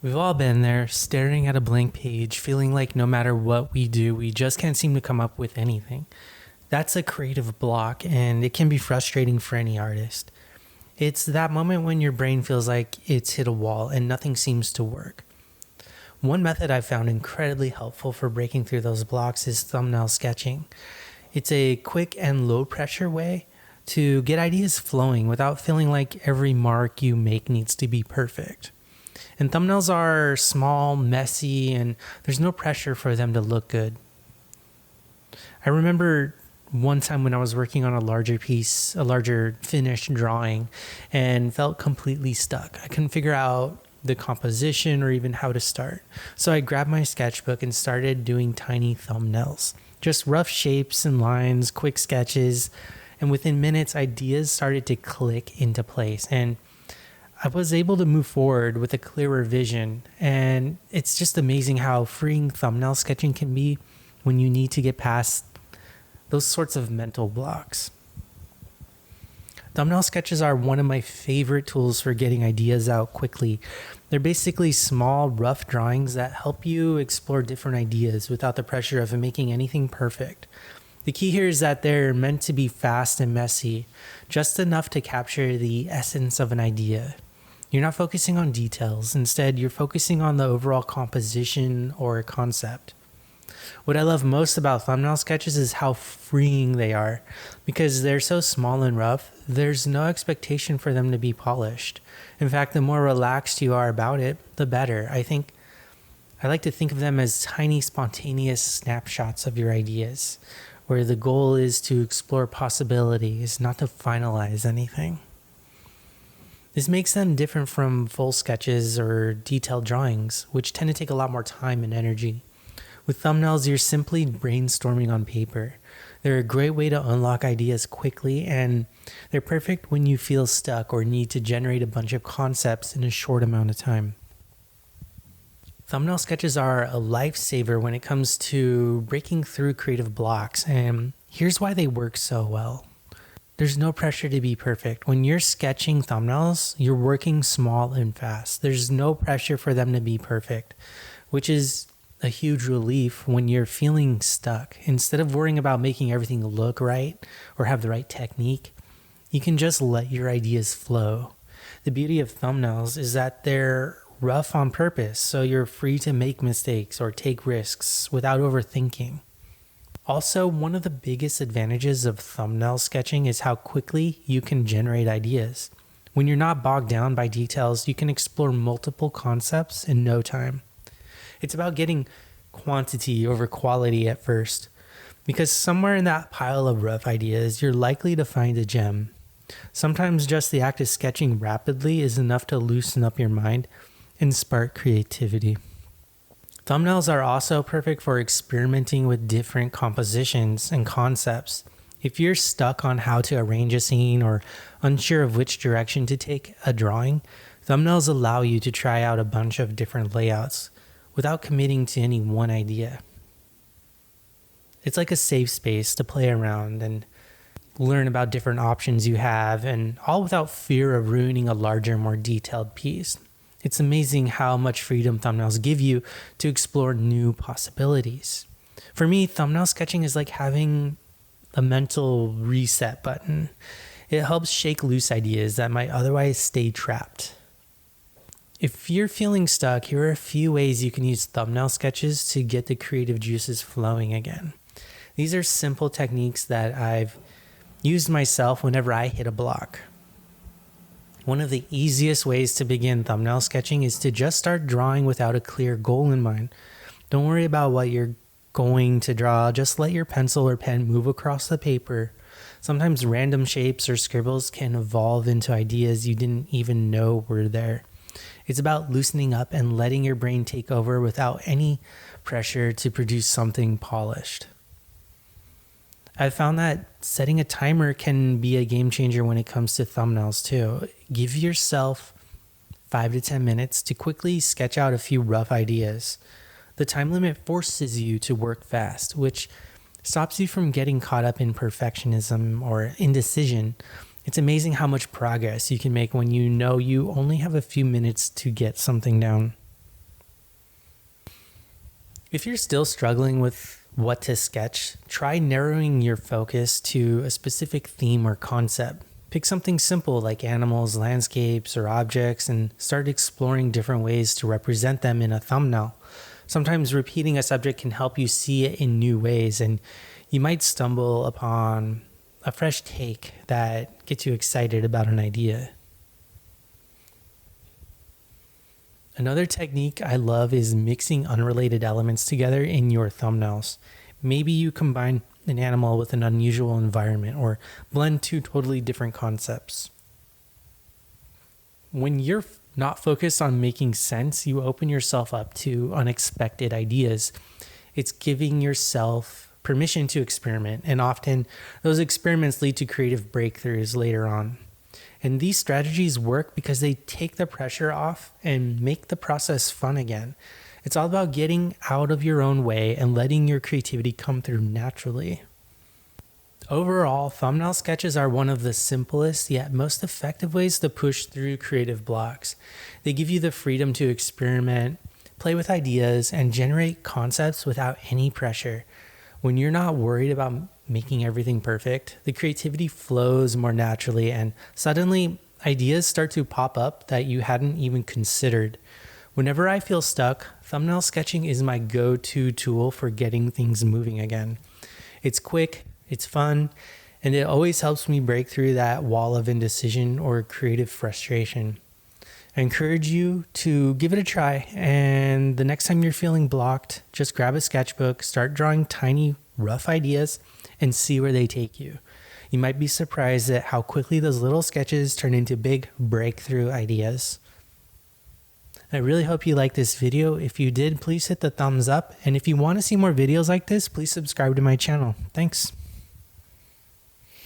We've all been there, staring at a blank page, feeling like no matter what we do, we just can't seem to come up with anything. That's a creative block, and it can be frustrating for any artist. It's that moment when your brain feels like it's hit a wall and nothing seems to work. One method I've found incredibly helpful for breaking through those blocks is thumbnail sketching. It's a quick and low pressure way to get ideas flowing without feeling like every mark you make needs to be perfect. And thumbnails are small, messy, and there's no pressure for them to look good. I remember one time when I was working on a larger piece, a larger finished drawing, and felt completely stuck. I couldn't figure out the composition or even how to start. So I grabbed my sketchbook and started doing tiny thumbnails. Just rough shapes and lines, quick sketches, and within minutes, ideas started to click into place. And I was able to move forward with a clearer vision. And it's just amazing how freeing thumbnail sketching can be when you need to get past those sorts of mental blocks. Thumbnail sketches are one of my favorite tools for getting ideas out quickly. They're basically small, rough drawings that help you explore different ideas without the pressure of making anything perfect. The key here is that they're meant to be fast and messy, just enough to capture the essence of an idea. You're not focusing on details. Instead, you're focusing on the overall composition or concept. What I love most about thumbnail sketches is how freeing they are. Because they're so small and rough, there's no expectation for them to be polished. In fact, the more relaxed you are about it, the better. I like to think of them as tiny, spontaneous snapshots of your ideas, where the goal is to explore possibilities, not to finalize anything. This makes them different from full sketches or detailed drawings, which tend to take a lot more time and energy. With thumbnails, you're simply brainstorming on paper. They're a great way to unlock ideas quickly, and they're perfect when you feel stuck or need to generate a bunch of concepts in a short amount of time. Thumbnail sketches are a lifesaver when it comes to breaking through creative blocks, and here's why they work so well. There's no pressure to be perfect. When you're sketching thumbnails, you're working small and fast. There's no pressure for them to be perfect, which is a huge relief when you're feeling stuck. Instead of worrying about making everything look right or have the right technique, you can just let your ideas flow. The beauty of thumbnails is that they're rough on purpose, so you're free to make mistakes or take risks without overthinking. Also, one of the biggest advantages of thumbnail sketching is how quickly you can generate ideas. When you're not bogged down by details, you can explore multiple concepts in no time. It's about getting quantity over quality at first, because somewhere in that pile of rough ideas, you're likely to find a gem. Sometimes just the act of sketching rapidly is enough to loosen up your mind and spark creativity. Thumbnails are also perfect for experimenting with different compositions and concepts. If you're stuck on how to arrange a scene or unsure of which direction to take a drawing, thumbnails allow you to try out a bunch of different layouts without committing to any one idea. It's like a safe space to play around and learn about different options you have, and all without fear of ruining a larger, more detailed piece. It's amazing how much freedom thumbnails give you to explore new possibilities. For me, thumbnail sketching is like having a mental reset button. It helps shake loose ideas that might otherwise stay trapped. If you're feeling stuck, here are a few ways you can use thumbnail sketches to get the creative juices flowing again. These are simple techniques that I've used myself whenever I hit a block. One of the easiest ways to begin thumbnail sketching is to just start drawing without a clear goal in mind. Don't worry about what you're going to draw, just let your pencil or pen move across the paper. Sometimes random shapes or scribbles can evolve into ideas you didn't even know were there. It's about loosening up and letting your brain take over without any pressure to produce something polished. I've found that setting a timer can be a game changer when it comes to thumbnails too. Give yourself 5 to 10 minutes to quickly sketch out a few rough ideas. The time limit forces you to work fast, which stops you from getting caught up in perfectionism or indecision. It's amazing how much progress you can make when you know you only have a few minutes to get something down. If you're still struggling with what to sketch, try narrowing your focus to a specific theme or concept. Pick something simple like animals, landscapes, or objects and start exploring different ways to represent them in a thumbnail. Sometimes repeating a subject can help you see it in new ways, and you might stumble upon a fresh take that gets you excited about an idea. Another technique I love is mixing unrelated elements together in your thumbnails. Maybe you combine an animal with an unusual environment or blend two totally different concepts. When you're not focused on making sense, you open yourself up to unexpected ideas. It's giving yourself permission to experiment, and often those experiments lead to creative breakthroughs later on. And these strategies work because they take the pressure off and make the process fun again. It's all about getting out of your own way and letting your creativity come through naturally. Overall, thumbnail sketches are one of the simplest yet most effective ways to push through creative blocks. They give you the freedom to experiment, play with ideas, and generate concepts without any pressure. When you're not worried about making everything perfect, the creativity flows more naturally, and suddenly ideas start to pop up that you hadn't even considered. Whenever I feel stuck, thumbnail sketching is my go-to tool for getting things moving again. It's quick, it's fun, and it always helps me break through that wall of indecision or creative frustration. I encourage you to give it a try, and the next time you're feeling blocked, just grab a sketchbook, start drawing tiny, rough ideas, and see where they take you. You might be surprised at how quickly those little sketches turn into big breakthrough ideas. I really hope you liked this video. If you did, please hit the thumbs up. And if you want to see more videos like this, please subscribe to my channel. Thanks.